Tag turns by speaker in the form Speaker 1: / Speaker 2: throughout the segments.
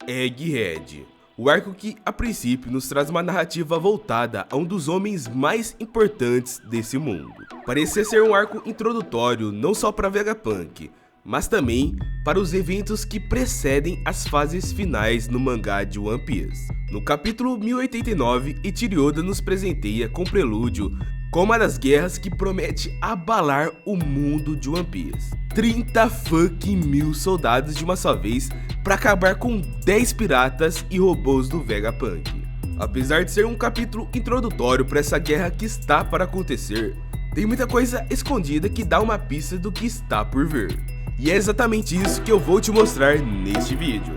Speaker 1: Egghead, o arco que, a princípio, nos traz uma narrativa voltada a um dos homens mais importantes desse mundo. Parecia ser um arco introdutório não só para Vegapunk, mas também para os eventos que precedem as fases finais no mangá de One Piece. No capítulo 1089, Eiichiro Oda nos presenteia com prelúdio com uma das guerras que promete abalar o mundo de One Piece. 30 fucking mil soldados de uma só vez para acabar com 10 piratas e robôs do Vegapunk. Apesar de ser um capítulo introdutório para essa guerra que está para acontecer, tem muita coisa escondida que dá uma pista do que está por vir. E é exatamente isso que eu vou te mostrar neste vídeo.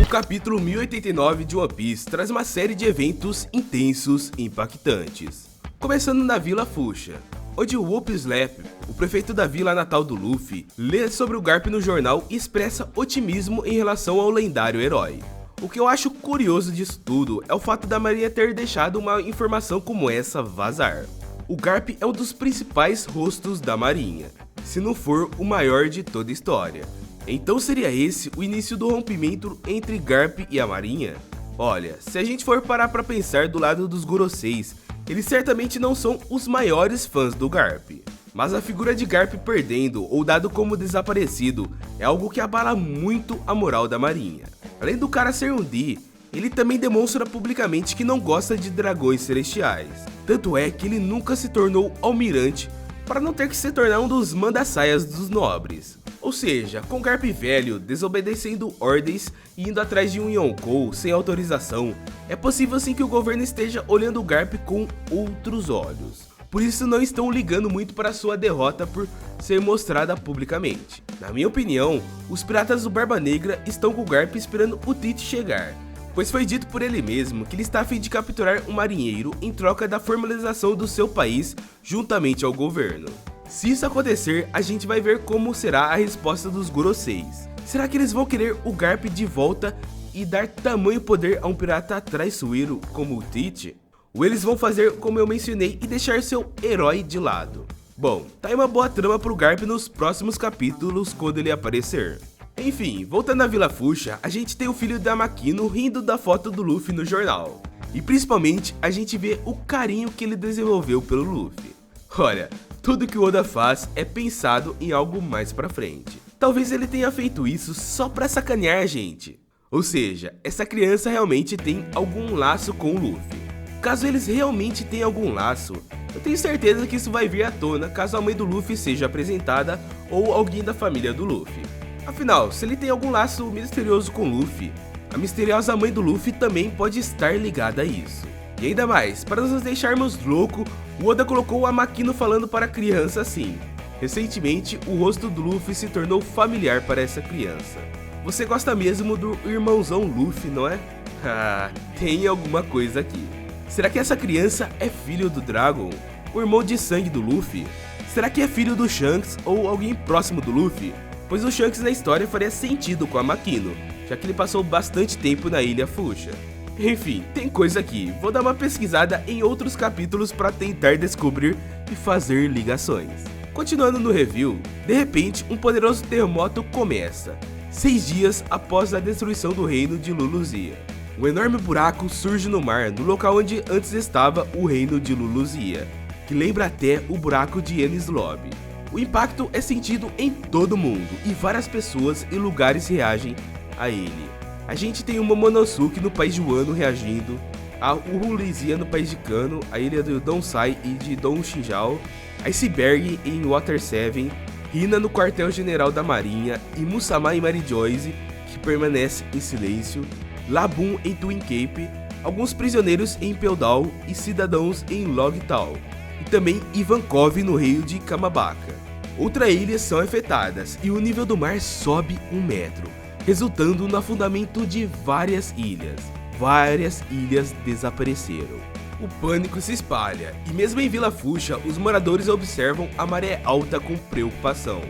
Speaker 1: O capítulo 1089 de One Piece traz uma série de eventos intensos e impactantes. Começando na Vila Fuchsia, onde o Whoop Slap, o prefeito da vila natal do Luffy, lê sobre o Garp no jornal e expressa otimismo em relação ao lendário herói. O que eu acho curioso disso tudo é o fato da Marinha ter deixado uma informação como essa vazar. O Garp é um dos principais rostos da Marinha, se não for o maior de toda a história. Então seria esse o início do rompimento entre Garp e a Marinha? Olha, se a gente for parar pra pensar do lado dos Goroseis, eles certamente não são os maiores fãs do Garp. Mas a figura de Garp perdendo ou dado como desaparecido é algo que abala muito a moral da Marinha. Além do cara ser um D, ele também demonstra publicamente que não gosta de dragões celestiais. Tanto é que ele nunca se tornou almirante para não ter que se tornar um dos manda-saias dos nobres. Ou seja, com Garp velho, desobedecendo ordens e indo atrás de um Yonkou sem autorização, é possível sim que o governo esteja olhando o Garp com outros olhos. Por isso não estão ligando muito para sua derrota por ser mostrada publicamente. Na minha opinião, os piratas do Barba Negra estão com o Garp esperando o Tite chegar, pois foi dito por ele mesmo que ele está a fim de capturar um marinheiro em troca da formalização do seu país juntamente ao governo. Se isso acontecer, a gente vai ver como será a resposta dos Goroseis. Será que eles vão querer o Garp de volta e dar tamanho poder a um pirata traiçoeiro como o Tite? Ou eles vão fazer como eu mencionei e deixar seu herói de lado? Bom, tá aí uma boa trama pro Garp nos próximos capítulos quando ele aparecer. Enfim, voltando à Vila Fuchsia, a gente tem o filho da Makino rindo da foto do Luffy no jornal. E principalmente, a gente vê o carinho que ele desenvolveu pelo Luffy. Olha, tudo que o Oda faz é pensado em algo mais pra frente. Talvez ele tenha feito isso só pra sacanear a gente. Ou seja, essa criança realmente tem algum laço com o Luffy. Caso eles realmente tenham algum laço, eu tenho certeza que isso vai vir à tona caso a mãe do Luffy seja apresentada ou alguém da família do Luffy. Afinal, se ele tem algum laço misterioso com o Luffy, a misteriosa mãe do Luffy também pode estar ligada a isso. E ainda mais, para nos deixarmos loucos, o Oda colocou a Makino falando para a criança assim. Recentemente, o rosto do Luffy se tornou familiar para essa criança. Você gosta mesmo do irmãozão Luffy, não é? Ah, tem alguma coisa aqui. Será que essa criança é filho do Dragon? O irmão de sangue do Luffy? Será que é filho do Shanks ou alguém próximo do Luffy? Pois o Shanks na história faria sentido com a Makino, já que ele passou bastante tempo na Ilha Fuchsia. Enfim, tem coisa aqui, vou dar uma pesquisada em outros capítulos para tentar descobrir e fazer ligações. Continuando no review, de repente um poderoso terremoto começa, 6 dias após a destruição do reino de Luluzia. Um enorme buraco surge no mar, no local onde antes estava o reino de Luluzia, que lembra até o buraco de Enies Lobby. O impacto é sentido em todo mundo e várias pessoas e lugares reagem a ele. A gente tem o Momonosuke no país de Wano reagindo, a Urulizia no país de Kano, a ilha do Donsai e de Don Shinjao, Iceberg em Water 7, Hina no quartel-general da Marinha e Musama em Mary Joyce, que permanece em silêncio, Labum em Twin Cape, alguns prisioneiros em Impel Down e cidadãos em Logtown, e também Ivankov no rio de Kamabaka. Outras ilhas são afetadas e o nível do mar sobe 1 metro, resultando no afundamento de várias ilhas. Várias ilhas desapareceram. O pânico se espalha e mesmo em Vila Fuchsia, os moradores observam a maré alta com preocupação.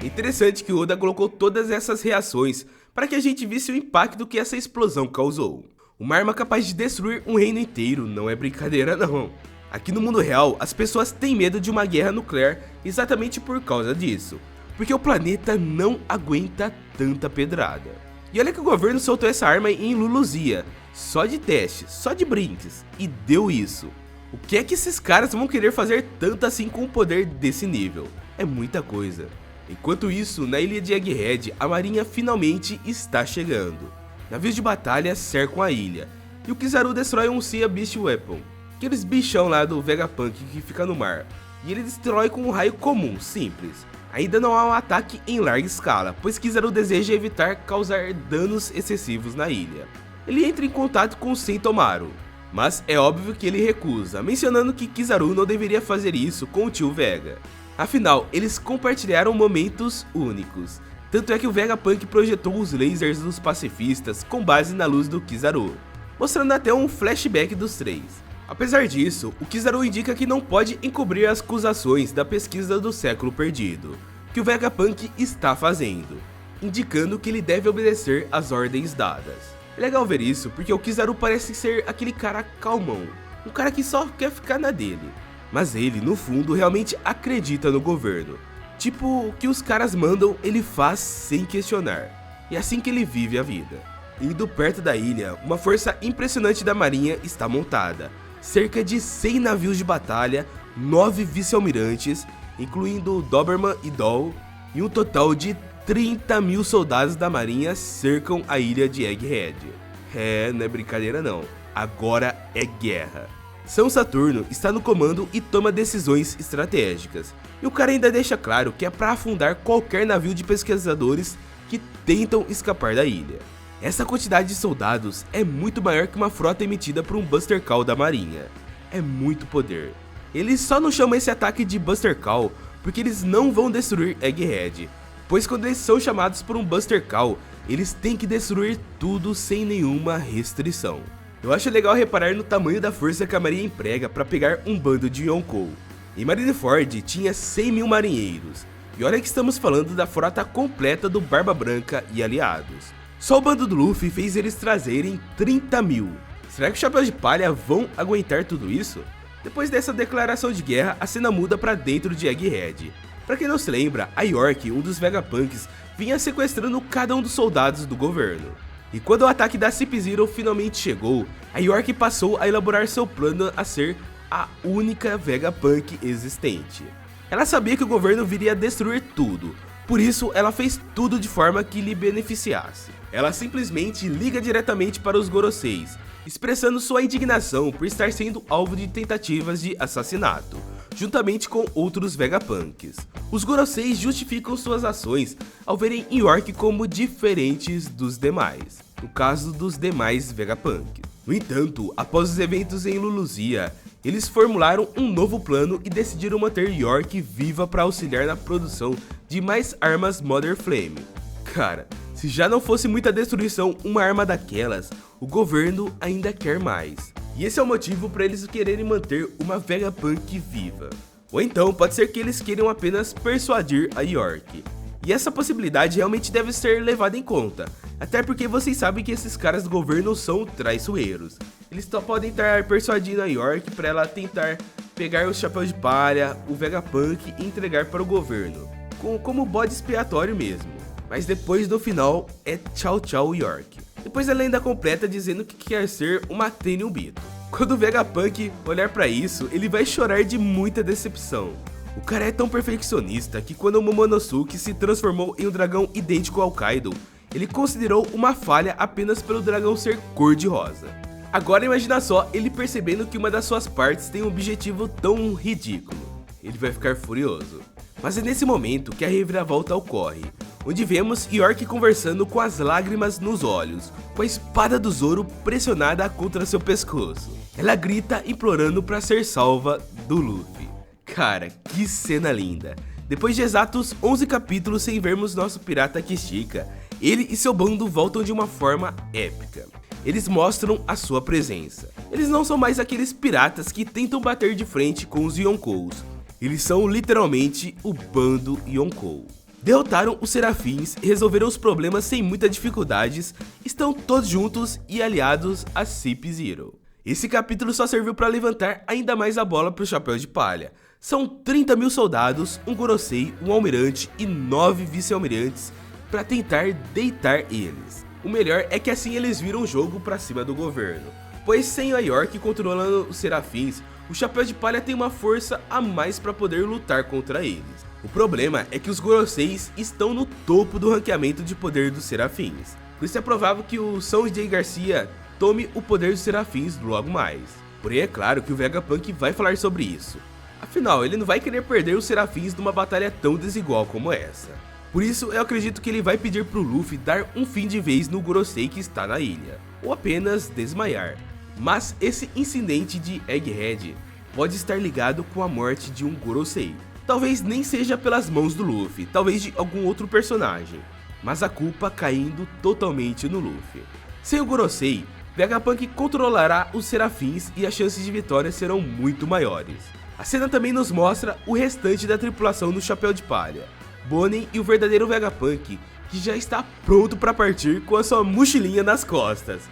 Speaker 1: Interessante que Oda colocou todas essas reações para que a gente visse o impacto que essa explosão causou. Uma arma capaz de destruir um reino inteiro não é brincadeira não. Aqui no mundo real, as pessoas têm medo de uma guerra nuclear exatamente por causa disso. porque o planeta não aguenta tanta pedrada. E olha que o governo soltou essa arma em Luluzia, só de teste, só de brinques, e deu isso. O que é que esses caras vão querer fazer tanto assim com um poder desse nível? É muita coisa. Enquanto isso, na ilha de Egghead, a marinha finalmente está chegando. Navios de batalha cercam a ilha, e o Kizaru destrói um Sea Beast Weapon, aqueles bichão lá do Vegapunk que fica no mar, e ele destrói com um raio comum, simples. Ainda não há um ataque em larga escala, pois Kizaru deseja evitar causar danos excessivos na ilha. Ele entra em contato com Sentomaru, mas é óbvio que ele recusa, mencionando que Kizaru não deveria fazer isso com o tio Vega. Afinal, eles compartilharam momentos únicos, tanto é que o Vegapunk projetou os lasers dos pacifistas com base na luz do Kizaru, mostrando até um flashback dos três. Apesar disso, o Kizaru indica que não pode encobrir as acusações da pesquisa do século perdido, que o Vegapunk está fazendo, indicando que ele deve obedecer às ordens dadas. É legal ver isso, porque o Kizaru parece ser aquele cara calmão, um cara que só quer ficar na dele. Mas ele, no fundo, realmente acredita no governo. Tipo, o que os caras mandam, ele faz sem questionar. E é assim que ele vive a vida. Indo perto da ilha, uma força impressionante da marinha está montada. Cerca de 100 navios de batalha, 9 vice-almirantes, incluindo Doberman e Doll, e um total de 30 mil soldados da marinha cercam a ilha de Egghead. Não é brincadeira não, agora é guerra. São Saturno está no comando e toma decisões estratégicas, e o cara ainda deixa claro que é para afundar qualquer navio de pesquisadores que tentam escapar da ilha. Essa quantidade de soldados é muito maior que uma frota emitida por um Buster Call da marinha. É muito poder. Eles só não chamam esse ataque de Buster Call porque eles não vão destruir Egghead, pois quando eles são chamados por um Buster Call, eles têm que destruir tudo sem nenhuma restrição. Eu acho legal reparar no tamanho da força que a marinha emprega para pegar um bando de Yonkou. Em Marineford tinha 100 mil marinheiros, e olha que estamos falando da frota completa do Barba Branca e aliados. Só o bando do Luffy fez eles trazerem 30 mil. Será que os Chapéus de Palha vão aguentar tudo isso? Depois dessa declaração de guerra, a cena muda para dentro de Egghead. Pra quem não se lembra, a York, um dos Vegapunks, vinha sequestrando cada um dos soldados do governo. E quando o ataque da Cip Zero finalmente chegou, a York passou a elaborar seu plano a ser a única Vegapunk existente. Ela sabia que o governo viria a destruir tudo, por isso ela fez tudo de forma que lhe beneficiasse. Ela simplesmente liga diretamente para os Goroseis, expressando sua indignação por estar sendo alvo de tentativas de assassinato, juntamente com outros Vegapunks. Os Goroseis justificam suas ações ao verem York como diferentes dos demais, no caso dos demais Vegapunks. No entanto, após os eventos em Luluzia, eles formularam um novo plano e decidiram manter York viva para auxiliar na produção de mais armas Mother Flame. Cara, se já não fosse muita destruição uma arma daquelas, o governo ainda quer mais. E esse é o motivo para eles quererem manter uma Vegapunk viva. Ou então pode ser que eles queiram apenas persuadir a York. E essa possibilidade realmente deve ser levada em conta, até porque vocês sabem que esses caras do governo são traiçoeiros. Eles só podem estar persuadindo a York para ela tentar pegar os Chapéus de Palha, o Vegapunk e entregar para o governo, como bode expiatório mesmo. Mas depois no final é tchau tchau York. Depois a lenda completa dizendo que quer ser uma Tenryubito. Quando o Vegapunk olhar pra isso, ele vai chorar de muita decepção. O cara é tão perfeccionista que quando o Momonosuke se transformou em um dragão idêntico ao Kaido, ele considerou uma falha apenas pelo dragão ser cor-de-rosa. Agora imagina só ele percebendo que uma das suas partes tem um objetivo tão ridículo. Ele vai ficar furioso. Mas é nesse momento que a reviravolta ocorre, onde vemos York conversando com as lágrimas nos olhos, com a espada do Zoro pressionada contra seu pescoço. Ela grita implorando para ser salva do Luffy. Cara, que cena linda! Depois de exatos 11 capítulos sem vermos nosso pirata Kishika, ele e seu bando voltam de uma forma épica. Eles mostram a sua presença. Eles não são mais aqueles piratas que tentam bater de frente com os Yonkous. Eles são literalmente o bando Yonkou. Derrotaram os Serafins e resolveram os problemas sem muitas dificuldades, estão todos juntos e aliados a Cip Zero. Esse capítulo só serviu para levantar ainda mais a bola para o Chapéu de Palha, São 30 mil soldados, um Gorosei, um almirante e 9 vice-almirantes para tentar deitar eles. O melhor é que assim eles viram o jogo para cima do governo, pois sem a York controlando os Serafins, o Chapéu de Palha tem uma força a mais para poder lutar contra eles. O problema é que os Goroseis estão no topo do ranqueamento de poder dos Serafins, por isso é provável que o Sanjay Garcia tome o poder dos Serafins logo mais. Porém é claro que o Vegapunk vai falar sobre isso. Afinal, ele não vai querer perder os Serafins numa batalha tão desigual como essa. Por isso, eu acredito que ele vai pedir pro Luffy dar um fim de vez no Gorosei que está na ilha, ou apenas desmaiar. Mas esse incidente de Egghead pode estar ligado com a morte de um Gorosei. Talvez nem seja pelas mãos do Luffy, talvez de algum outro personagem, mas a culpa caindo totalmente no Luffy. Sem o Gorosei, Vegapunk controlará os Serafins e as chances de vitória serão muito maiores. A cena também nos mostra o restante da tripulação do Chapéu de Palha, Bonnie e o verdadeiro Vegapunk, que já está pronto para partir com a sua mochilinha nas costas.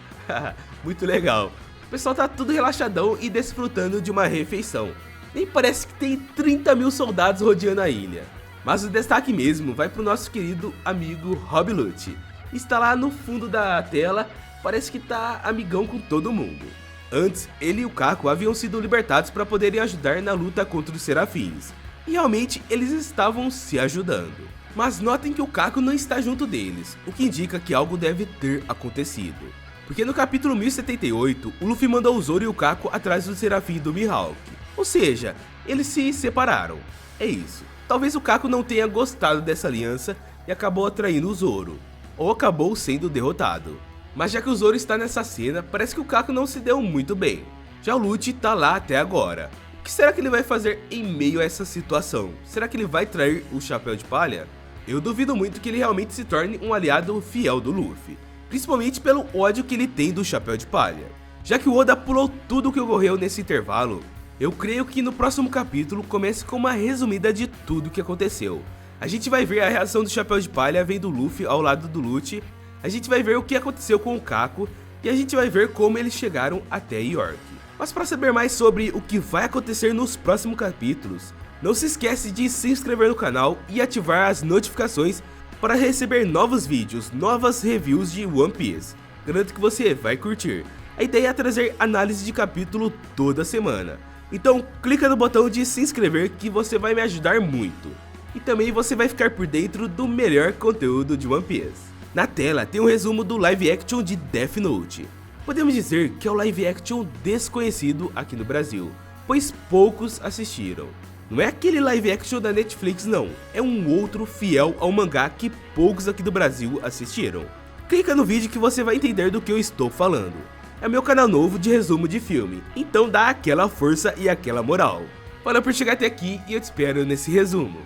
Speaker 1: Muito legal. O pessoal tá tudo relaxadão e desfrutando de uma refeição. Nem parece que tem 30 mil soldados rodeando a ilha. Mas o destaque mesmo vai pro nosso querido amigo Rob Lute. Está lá no fundo da tela, parece que tá amigão com todo mundo. Antes, ele e o Kako haviam sido libertados para poderem ajudar na luta contra os Serafins. E realmente eles estavam se ajudando. Mas notem que o Kako não está junto deles, o que indica que algo deve ter acontecido. Porque no capítulo 1078, o Luffy mandou o Zoro e o Kako atrás do Serafim do Mihawk. Ou seja, eles se separaram. É isso. Talvez o Kako não tenha gostado dessa aliança e acabou atraindo o Zoro. Ou acabou sendo derrotado. Mas já que o Zoro está nessa cena, parece que o Kako não se deu muito bem. Já o Lute tá lá até agora. O que será que ele vai fazer em meio a essa situação? Será que ele vai trair o Chapéu de Palha? Eu duvido muito que ele realmente se torne um aliado fiel do Luffy. Principalmente pelo ódio que ele tem do Chapéu de Palha. Já que o Oda pulou tudo o que ocorreu nesse intervalo, eu creio que no próximo capítulo comece com uma resumida de tudo o que aconteceu. A gente vai ver a reação do Chapéu de Palha vendo o Luffy ao lado do Lute, a gente vai ver o que aconteceu com o Kako e a gente vai ver como eles chegaram até York. Mas para saber mais sobre o que vai acontecer nos próximos capítulos, não se esquece de se inscrever no canal e ativar as notificações para receber novos vídeos, novas reviews de One Piece. Garanto que você vai curtir. A ideia é trazer análise de capítulo toda semana. Então clica no botão de se inscrever que você vai me ajudar muito. E também você vai ficar por dentro do melhor conteúdo de One Piece. Na tela tem um resumo do live action de Death Note. Podemos dizer que é o live action desconhecido aqui no Brasil, pois poucos assistiram. Não é aquele live action da Netflix não, é um outro fiel ao mangá que poucos aqui do Brasil assistiram. Clica no vídeo que você vai entender do que eu estou falando. É meu canal novo de resumo de filme, então dá aquela força e aquela moral. Valeu por chegar até aqui e eu te espero nesse resumo.